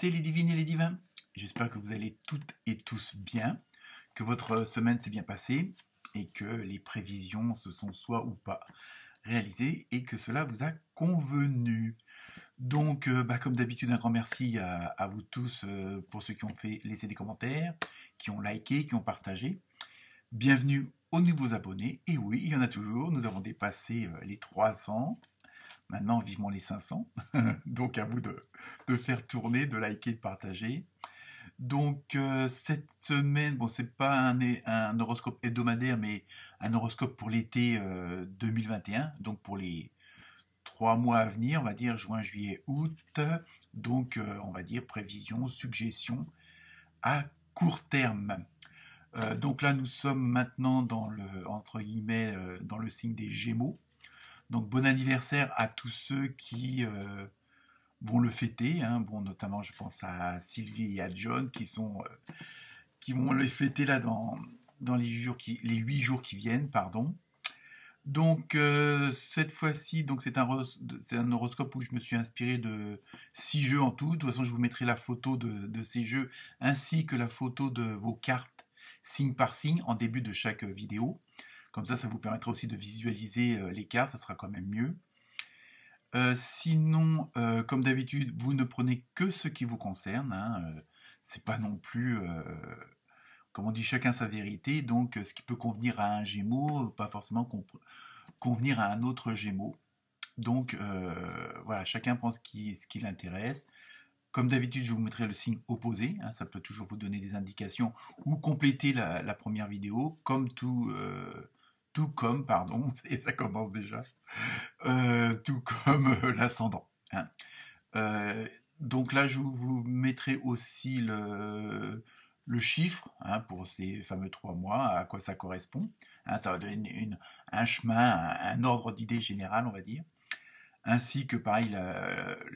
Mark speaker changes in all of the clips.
Speaker 1: Namasté les divines et les divins. J'espère que vous allez toutes et tous bien, que votre semaine s'est bien passée et que les prévisions se sont soit ou pas réalisées et que cela vous a convenu. Donc, comme d'habitude, un grand merci à vous tous pour ceux qui ont laissé des commentaires, qui ont liké, qui ont partagé. Bienvenue aux nouveaux abonnés. Et oui, il y en a toujours. Nous avons dépassé les 300. Maintenant, vivement les 500. Donc, à vous de faire tourner, de liker, de partager. Donc, cette semaine, bon, c'est pas un horoscope hebdomadaire, mais un horoscope pour l'été 2021. Donc, pour les 3 mois à venir, on va dire juin, juillet, août. Donc, on va dire prévision, suggestion à court terme. Donc là, nous sommes maintenant dans le, entre guillemets, dans le signe des Gémeaux. Donc bon anniversaire à tous ceux qui vont le fêter. Hein. Bon, notamment, je pense à Sylvie et à John qui vont le fêter là dans les 8 jours qui viennent, pardon. Donc cette fois-ci, donc c'est un horoscope où je me suis inspiré de 6 jeux en tout. De toute façon, je vous mettrai la photo de ces jeux ainsi que la photo de vos cartes signe par signe en début de chaque vidéo. Comme ça vous permettra aussi de visualiser les cartes, ça sera quand même mieux. Sinon, comme d'habitude, vous ne prenez que ce qui vous concerne. Hein, c'est pas non plus, comme on dit, chacun sa vérité. Donc, ce qui peut convenir à un Gémeaux, pas forcément convenir à un autre Gémeaux. Donc, voilà, chacun prend ce qui l'intéresse. Comme d'habitude, je vous mettrai le signe opposé. Hein, ça peut toujours vous donner des indications ou compléter la première vidéo, comme tout comme, pardon, et ça commence déjà, tout comme l'ascendant. Hein. Donc là, je vous mettrai aussi le chiffre hein, pour ces fameux 3 mois, à quoi ça correspond. Hein, ça va donner un chemin, un ordre d'idées général, on va dire. Ainsi que, pareil,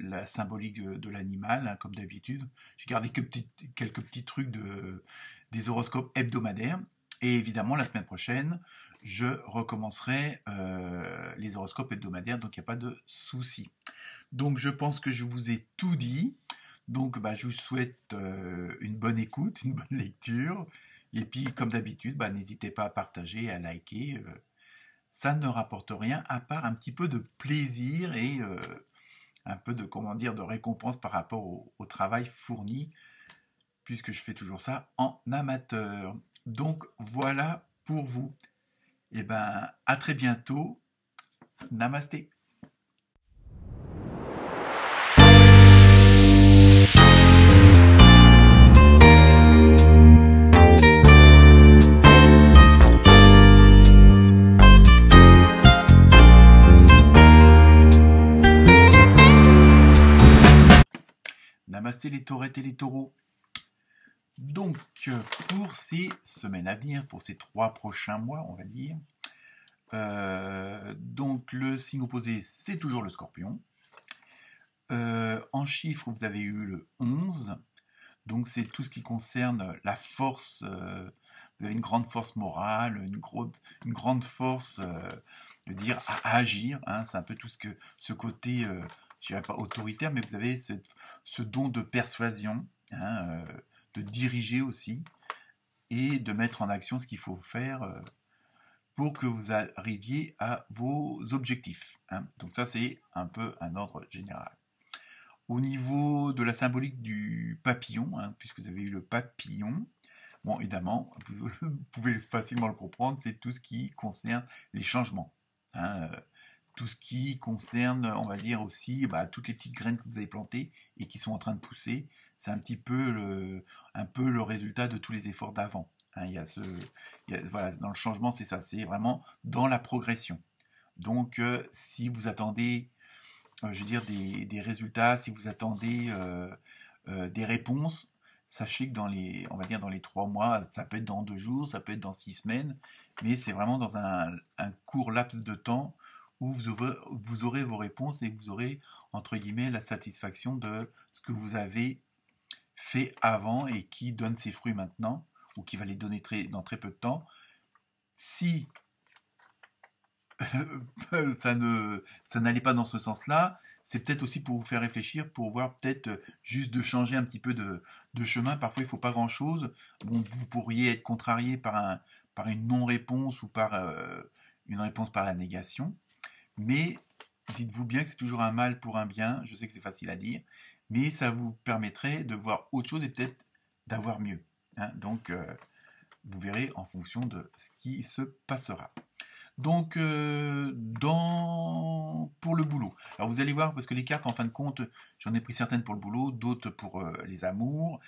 Speaker 1: la symbolique de l'animal, hein, comme d'habitude. J'ai gardé quelques petits trucs des horoscopes hebdomadaires. Et évidemment, la semaine prochaine, je recommencerai les horoscopes hebdomadaires, donc il n'y a pas de souci. Donc je pense que je vous ai tout dit. Donc je vous souhaite une bonne écoute, une bonne lecture. Et puis comme d'habitude, n'hésitez pas à partager, à liker. Ça ne rapporte rien à part un petit peu de plaisir et un peu de, de récompense par rapport au travail fourni, puisque je fais toujours ça en amateur. Donc voilà pour vous. Et à très bientôt. Namasté. Namasté les taurettes et les taureaux. Donc, pour ces semaines à venir, pour ces 3 prochains mois, on va dire, donc le signe opposé, c'est toujours le scorpion. En chiffres, vous avez eu le 11. Donc, c'est tout ce qui concerne la force. Vous avez une grande force morale, une grande force, de dire, à agir. Hein, c'est un peu tout ce côté, je dirais pas autoritaire, mais vous avez ce don de persuasion, hein, de diriger aussi, et de mettre en action ce qu'il faut faire pour que vous arriviez à vos objectifs. Hein. Donc ça, c'est un peu un ordre général. Au niveau de la symbolique du papillon, hein, puisque vous avez eu le papillon, bon, évidemment, vous pouvez facilement le comprendre, c'est tout ce qui concerne les changements. Hein, tout ce qui concerne, on va dire aussi, toutes les petites graines que vous avez plantées et qui sont en train de pousser. C'est un petit peu le résultat de tous les efforts d'avant. Hein, voilà, dans le changement, c'est ça, c'est vraiment dans la progression. Donc, si vous attendez, je veux dire, des résultats, si vous attendez des réponses, sachez que on va dire dans les 3 mois, ça peut être dans 2 jours, ça peut être dans 6 semaines, mais c'est vraiment dans un court laps de temps où vous aurez vos réponses et vous aurez, entre guillemets, la satisfaction de ce que vous avez fait avant et qui donne ses fruits maintenant, ou qui va les donner dans très peu de temps. Si ça n'allait pas dans ce sens-là, c'est peut-être aussi pour vous faire réfléchir, pour voir peut-être juste de changer un petit peu de chemin. Parfois, il ne faut pas grand-chose. Bon, vous pourriez être contrarié par une non-réponse ou par une réponse par la négation. Mais dites-vous bien que c'est toujours un mal pour un bien. Je sais que c'est facile à dire, mais ça vous permettrait de voir autre chose et peut-être d'avoir mieux. Hein. Donc, vous verrez en fonction de ce qui se passera. Donc, pour le boulot. Alors, vous allez voir, parce que les cartes, en fin de compte, j'en ai pris certaines pour le boulot, d'autres pour les amours,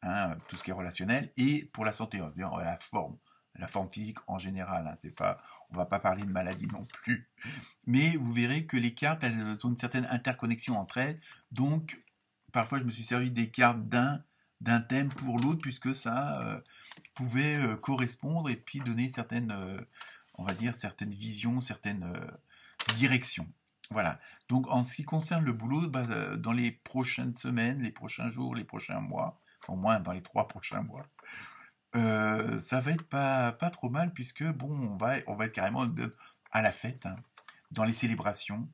Speaker 1: hein, tout ce qui est relationnel, et pour la santé, la forme physique en général. Hein, c'est pas, on va pas parler de maladie non plus. Mais vous verrez que les cartes, elles ont une certaine interconnexion entre elles. Donc, parfois, je me suis servi des cartes d'un thème pour l'autre, puisque ça pouvait correspondre et puis donner certaines, on va dire, certaines visions, certaines directions. Voilà. Donc, en ce qui concerne le boulot, dans les prochaines semaines, les prochains jours, les prochains mois, au moins dans les 3 prochains mois, ça va être pas trop mal, puisque, bon, on va être carrément à la fête, hein, dans les célébrations,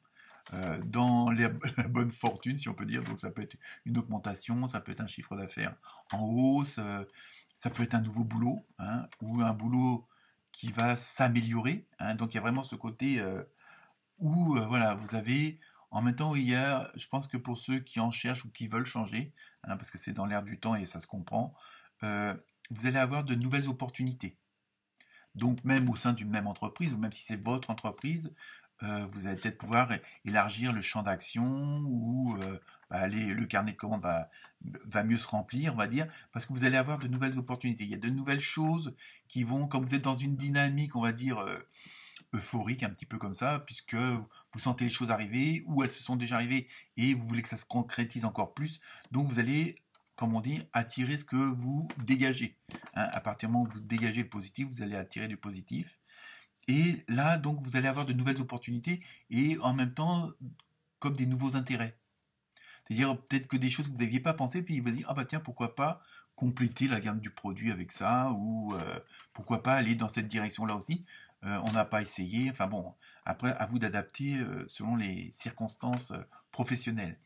Speaker 1: dans la bonne fortune, si on peut dire. Donc ça peut être une augmentation, ça peut être un chiffre d'affaires en hausse, ça peut être un nouveau boulot, hein, ou un boulot qui va s'améliorer. Hein. Donc il y a vraiment ce côté où voilà, vous avez, en même temps, il y a, je pense que pour ceux qui en cherchent ou qui veulent changer, hein, parce que c'est dans l'air du temps et ça se comprend, euh, vous allez avoir de nouvelles opportunités. Donc même au sein d'une même entreprise, ou même si c'est votre entreprise, vous allez peut-être pouvoir élargir le champ d'action ou le carnet de commandes va mieux se remplir, on va dire, parce que vous allez avoir de nouvelles opportunités. Il y a de nouvelles choses qui vont, comme vous êtes dans une dynamique, on va dire, euphorique, un petit peu comme ça, puisque vous sentez les choses arriver, ou elles se sont déjà arrivées et vous voulez que ça se concrétise encore plus. Donc vous allez, comme on dit, attirer ce que vous dégagez. Hein, à partir du moment où vous dégagez le positif, vous allez attirer du positif. Et là, donc, vous allez avoir de nouvelles opportunités et en même temps, comme des nouveaux intérêts. C'est-à-dire peut-être que des choses que vous n'aviez pas pensé, puis vous dites, ah bah tiens, pourquoi pas compléter la gamme du produit avec ça, ou pourquoi pas aller dans cette direction-là aussi. On n'a pas essayé, enfin bon, après, à vous d'adapter selon les circonstances professionnelles.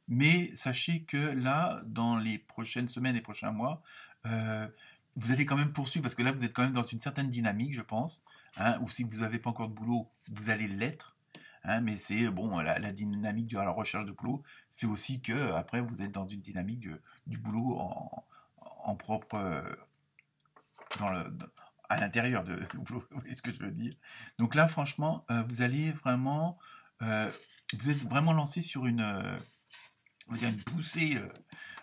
Speaker 1: Mais sachez que là, dans les prochaines semaines et prochains mois, euh, vous allez quand même poursuivre, parce que là, vous êtes quand même dans une certaine dynamique, je pense. Hein, ou si vous n'avez pas encore de boulot, vous allez l'être. Hein, mais c'est bon, la dynamique de la recherche de boulot fait aussi que après vous êtes dans une dynamique du boulot en propre dans le, à l'intérieur de boulot. Vous voyez ce que je veux dire? Donc là, franchement, vous allez vraiment, euh, vous êtes vraiment lancé sur on va dire une poussée,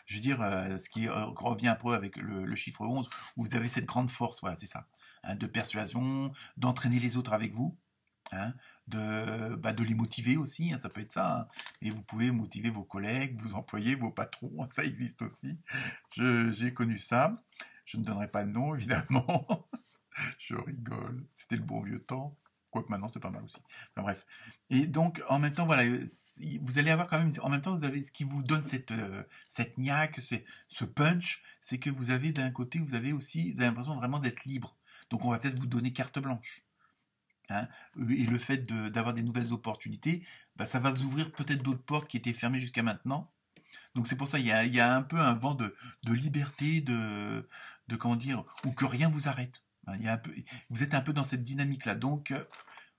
Speaker 1: je veux dire, ce qui revient un peu avec le chiffre 11, où vous avez cette grande force, voilà, c'est ça, hein, de persuasion, d'entraîner les autres avec vous, hein, de les motiver aussi, hein, ça peut être ça, hein. Et vous pouvez motiver vos collègues, vos employés, vos patrons, ça existe aussi. J'ai connu ça. Je ne donnerai pas le nom, évidemment. Je rigole. C'était le bon vieux temps. Quoique maintenant, c'est pas mal aussi. Enfin bref. Et donc, en même temps, voilà, vous allez avoir quand même, en même temps, vous avez ce qui vous donne cette niaque, ce punch, c'est que vous avez d'un côté, vous avez l'impression vraiment d'être libre. Donc, on va peut-être vous donner carte blanche. Hein. Et le fait d'avoir des nouvelles opportunités, bah, ça va vous ouvrir peut-être d'autres portes qui étaient fermées jusqu'à maintenant. Donc c'est pour ça, il y a un peu un vent de liberté, comment dire, ou que rien vous arrête. Hein, vous êtes un peu dans cette dynamique-là. Donc,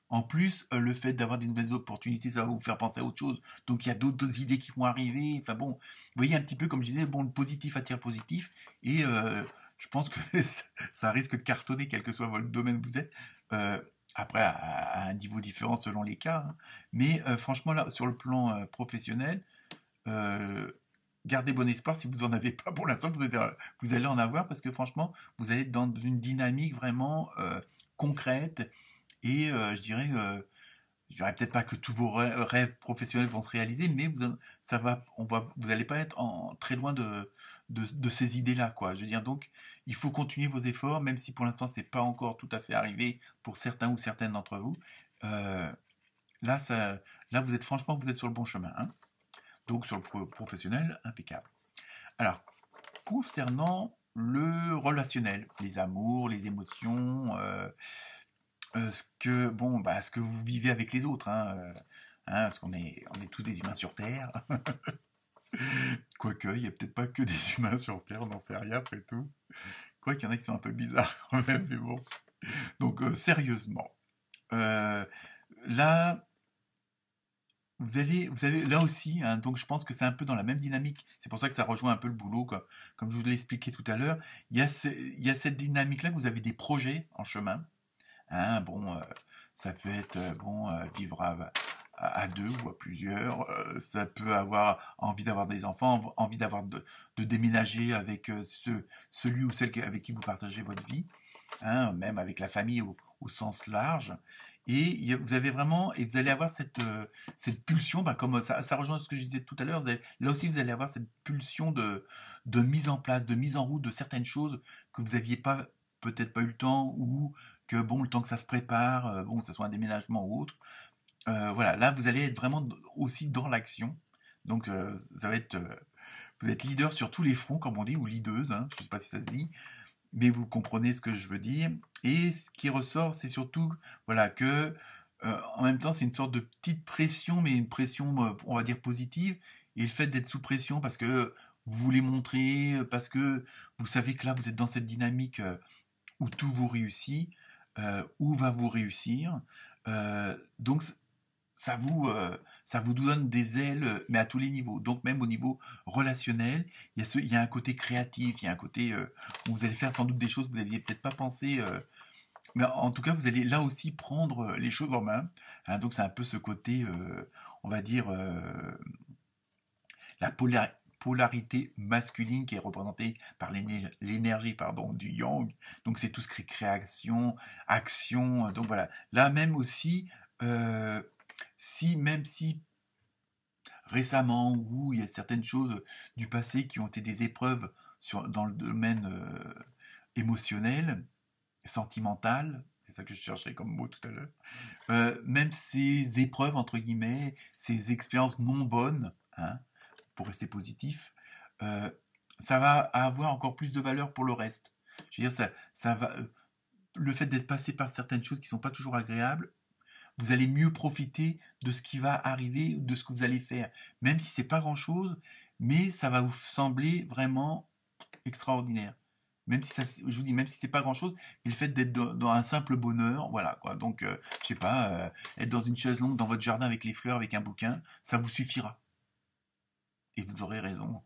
Speaker 1: en plus, le fait d'avoir des nouvelles opportunités, ça va vous faire penser à autre chose. Donc, il y a d'autres idées qui vont arriver. Enfin bon, vous voyez un petit peu, comme je disais, bon, le positif attire le positif. Et je pense que ça risque de cartonner, quel que soit le domaine où vous êtes. Euh, Après, à un niveau différent selon les cas. Hein. Mais franchement, là, sur le plan professionnel, euh, gardez bon espoir si vous en avez pas pour l'instant, vous allez en avoir parce que franchement, vous allez être dans une dynamique vraiment concrète et je dirais peut-être pas que tous vos rêves professionnels vont se réaliser, mais vous allez pas être très loin de ces idées-là, quoi. Je veux dire, donc, il faut continuer vos efforts, même si pour l'instant c'est pas encore tout à fait arrivé pour certains ou certaines d'entre vous. Euh, là, vous êtes franchement, vous êtes sur le bon chemin, hein. Donc sur le professionnel, impeccable. Alors, concernant le relationnel, les amours, les émotions, ce que vous vivez avec les autres, hein, hein, parce on est tous des humains sur Terre. Quoique, il n'y a peut-être pas que des humains sur Terre, on n'en sait rien après tout. Quoique, il y en a qui sont un peu bizarres quand même, mais bon. Donc, sérieusement, euh, là, vous avez là aussi, hein, donc je pense que c'est un peu dans la même dynamique. C'est pour ça que ça rejoint un peu le boulot, quoi. Comme je vous l'ai expliqué tout à l'heure. Il y a cette dynamique-là que vous avez des projets en chemin. Hein, bon, ça peut être bon vivre à deux ou à plusieurs. Ça peut avoir envie d'avoir des enfants, envie de déménager avec celui ou celle avec qui vous partagez votre vie, hein, même avec la famille au sens large. Et vous avez vraiment, et vous allez avoir cette pulsion, bah, comme ça rejoint ce que je disais tout à l'heure, là aussi vous allez avoir cette pulsion de mise en place, de mise en route de certaines choses que vous n'aviez pas, peut-être pas eu le temps, ou que bon, le temps que ça se prépare, bon, que ce soit un déménagement ou autre, voilà, là vous allez être vraiment aussi dans l'action. Donc ça va être, vous êtes leader sur tous les fronts, comme on dit, ou leaduse, hein, je ne sais pas si ça se dit, mais vous comprenez ce que je veux dire. Et ce qui ressort, c'est surtout, voilà, que en même temps, c'est une sorte de petite pression, mais une pression, on va dire positive. Et le fait d'être sous pression parce que vous voulez montrer, parce que vous savez que là, vous êtes dans cette dynamique où tout vous réussit, où va vous réussir. Donc, ça vous donne des ailes, mais à tous les niveaux. Donc même au niveau relationnel, il y a un côté créatif, il y a un côté où vous allez faire sans doute des choses que vous n'aviez peut-être pas pensé. Mais en tout cas, vous allez là aussi prendre les choses en main. Hein, donc c'est un peu ce côté, on va dire, la polarité masculine qui est représentée par l'énergie pardon, du yang. Donc c'est tout ce qui est création, action. Donc voilà. Là même aussi, euh, même si récemment où il y a certaines choses du passé qui ont été des épreuves dans le domaine émotionnel, sentimental, c'est ça que je cherchais comme mot tout à l'heure, même ces épreuves, entre guillemets, ces expériences non bonnes, hein, pour rester positif, euh, ça va avoir encore plus de valeur pour le reste. Je veux dire, ça va, le fait d'être passé par certaines choses qui ne sont pas toujours agréables, vous allez mieux profiter de ce qui va arriver, de ce que vous allez faire. Même si c'est pas grand-chose, mais ça va vous sembler vraiment extraordinaire. Même si ça, je vous dis, même si c'est pas grand-chose, mais le fait d'être dans un simple bonheur, voilà quoi. Donc, je sais pas, être dans une chaise longue dans votre jardin avec les fleurs, avec un bouquin, ça vous suffira. Et vous aurez raison.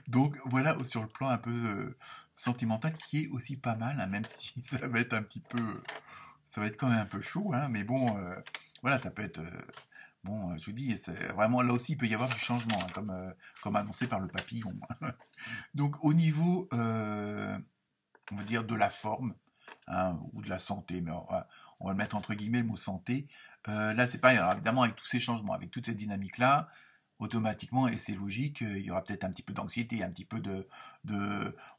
Speaker 1: Donc voilà, sur le plan un peu sentimental, qui est aussi pas mal, hein, même si ça va être un petit peu, ça va être quand même un peu chaud, hein, mais bon, voilà, ça peut être, bon, je vous dis, c'est vraiment là aussi, il peut y avoir du changement, hein, comme annoncé par le papillon. Donc au niveau, on va dire, de la forme, hein, ou de la santé, mais on va le mettre entre guillemets le mot santé. Là, c'est pareil, alors, évidemment, avec tous ces changements, avec toute cette dynamique-là, automatiquement, et c'est logique, il y aura peut-être un petit peu d'anxiété, un petit peu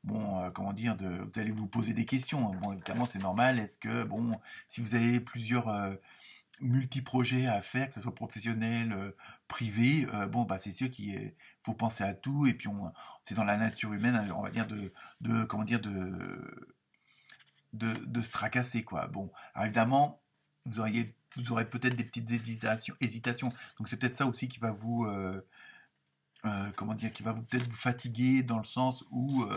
Speaker 1: bon, comment dire, vous allez vous poser des questions. Bon, évidemment, c'est normal. Est-ce que, bon, si vous avez plusieurs multi-projets à faire, que ce soit professionnel, privé, bon, bah, c'est sûr qu'il faut penser à tout, et puis c'est dans la nature humaine, on va dire, comment dire, de se tracasser, quoi. Bon, alors évidemment, vous aurez peut-être des petites hésitations. Donc c'est peut-être ça aussi qui va comment dire, qui va peut-être vous fatiguer dans le sens où,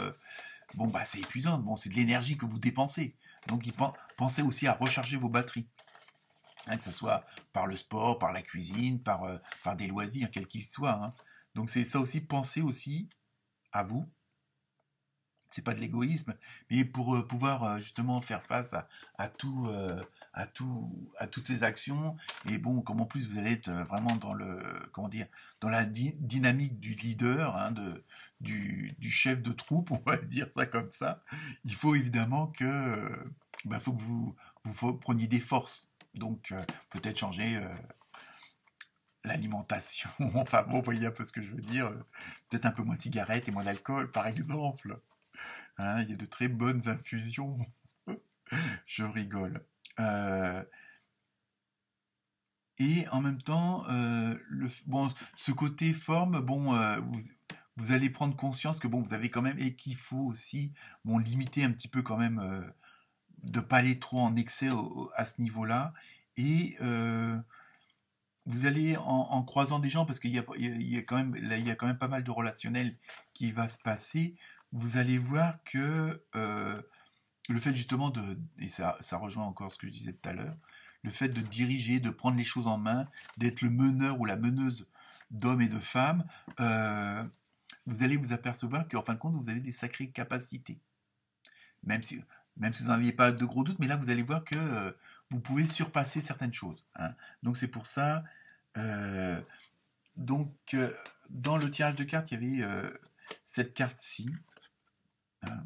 Speaker 1: bon, bah, c'est épuisant. Bon, c'est de l'énergie que vous dépensez. Donc, pensez aussi à recharger vos batteries. Hein, que ce soit par le sport, par la cuisine, par des loisirs, quels qu'ils soient. Hein. Donc, c'est ça aussi, pensez aussi à vous, c'est pas de l'égoïsme, mais pour pouvoir justement faire face à tout, à toutes ces actions. Et bon, comme en plus vous allez être vraiment dans comment dire, dans la dynamique du leader, hein, du chef de troupe, on va dire ça comme ça. Il faut évidemment que, bah, faut que preniez des forces. Donc peut-être changer l'alimentation. Enfin bon, vous voyez un peu ce que je veux dire. Peut-être un peu moins de cigarettes et moins d'alcool, par exemple. Hein, il y a de très bonnes infusions. Je rigole. Euh, et en même temps, bon, ce côté forme, bon, vous allez prendre conscience que bon, vous avez quand même et qu'il faut aussi, bon, limiter un petit peu quand même, de pas aller trop en excès à ce niveau-là. Et vous allez en croisant des gens, parce qu'il y a quand même, là, il y a quand même pas mal de relationnel qui va se passer, vous allez voir que le fait justement et ça rejoint encore ce que je disais tout à l'heure, le fait de diriger, de prendre les choses en main, d'être le meneur ou la meneuse d'hommes et de femmes, euh, vous allez vous apercevoir qu'en fin de compte, vous avez des sacrées capacités. Même si, même si vous n'aviez pas de gros doutes, mais là, vous allez voir que vous pouvez surpasser certaines choses, hein. Donc c'est pour ça. euh, donc, dans le tirage de cartes, il y avait cette carte-ci, hein.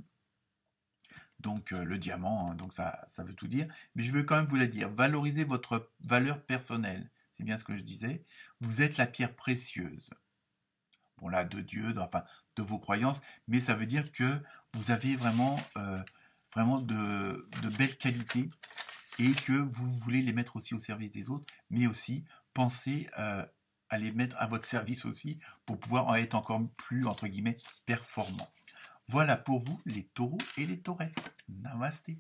Speaker 1: Donc le diamant, hein, donc ça veut tout dire. Mais je veux quand même vous la dire. Valorisez votre valeur personnelle. C'est bien ce que je disais. Vous êtes la pierre précieuse. Bon là, de Dieu, enfin de vos croyances, mais ça veut dire que vous avez vraiment de belles qualités et que vous voulez les mettre aussi au service des autres, mais aussi pensez à les mettre à votre service aussi pour pouvoir en être encore plus, entre guillemets, performant. Voilà pour vous les taureaux et les taurets. Namasté.